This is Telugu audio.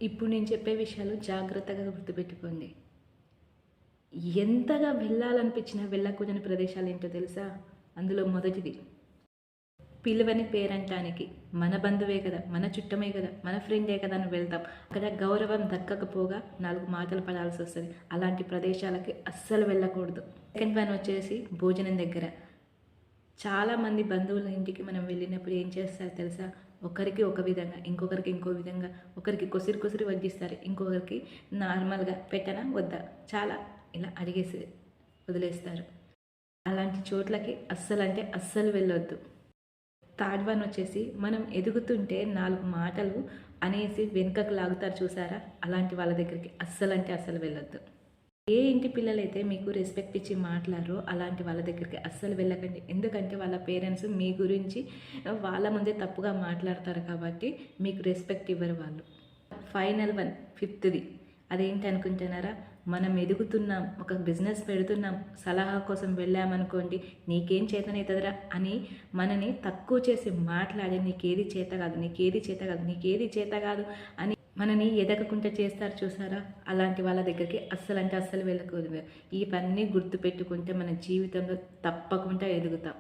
ఇప్పుడు నేను చెప్పే విషయాలు జాగ్రత్తగా గుర్తుపెట్టుకోండి. ఎంతగా వెళ్ళాలనిపించినా వెళ్ళకూడని ప్రదేశాలు ఏంటో తెలుసా? అందులో మొదటిది పిలువని పేరంటానికి. మన బంధువే కదా, మన చుట్టమే కదా, మన ఫ్రెండే కదా అని వెళ్తాం. అక్కడ గౌరవం దక్కకపోగా 4 మాటలు పడాల్సి వస్తుంది. అలాంటి ప్రదేశాలకి అస్సలు వెళ్ళకూడదు. సెకండ్ వన్ వచ్చేసి భోజనం దగ్గర. చాలామంది బంధువుల ఇంటికి మనం వెళ్ళినప్పుడు ఏం చేస్తారు తెలుసా? ఒకరికి ఒక విధంగా, ఇంకొకరికి ఇంకో విధంగా, ఒకరికి కొసిరి కొసిరి వడ్డిస్తారు, ఇంకొకరికి నార్మల్గా పెట్టనా వద్దా చాలా ఇలా అడిగేసి వదిలేస్తారు. అలాంటి చోట్లకి అస్సలు అంటే అస్సలు వెళ్ళొద్దు. థర్డ్ వన్ వచ్చేసి మనం ఎదుగుతుంటే 4 మాటలు అనేసి వెనుకకు లాగుతారు చూసారా? అలాంటి వాళ్ళ దగ్గరికి అస్సలు అంటే అస్సలు వెళ్ళొద్దు. ఏ ఇంటి పిల్లలైతే మీకు రెస్పెక్ట్ ఇచ్చి మాట్లాడరో అలాంటి వాళ్ళ దగ్గరికి అస్సలు వెళ్ళకండి. ఎందుకంటే వాళ్ళ పేరెంట్స్ మీ గురించి వాళ్ళ ముందే తప్పుగా మాట్లాడతారు కాబట్టి మీకు రెస్పెక్ట్ ఇవ్వరు వాళ్ళు. ఫైనల్ వన్, ఫిఫ్త్ది అదేంటి అనుకుంటున్నారా? మనం ఎదుగుతున్నాం, ఒక బిజినెస్ పెడుతున్నాం, సలహా కోసం వెళ్ళామనుకోండి, నీకేం చేతనవుతుందిరా అని మనని తక్కువ చేసి మాట్లాడి నీకేది చేత కాదు, నీకేది చేత కాదు, నీకేది చేత కాదు అని మనని ఎదగకుండా చేస్తారు చూసారా? అలాంటి వాళ్ళ దగ్గరికి అస్సలు అంటే అస్సలు వెళ్ళకూడదు. ఇవన్నీ గుర్తుపెట్టుకుంటే మన జీవితంలో తప్పకుండా ఎదుగుతాం.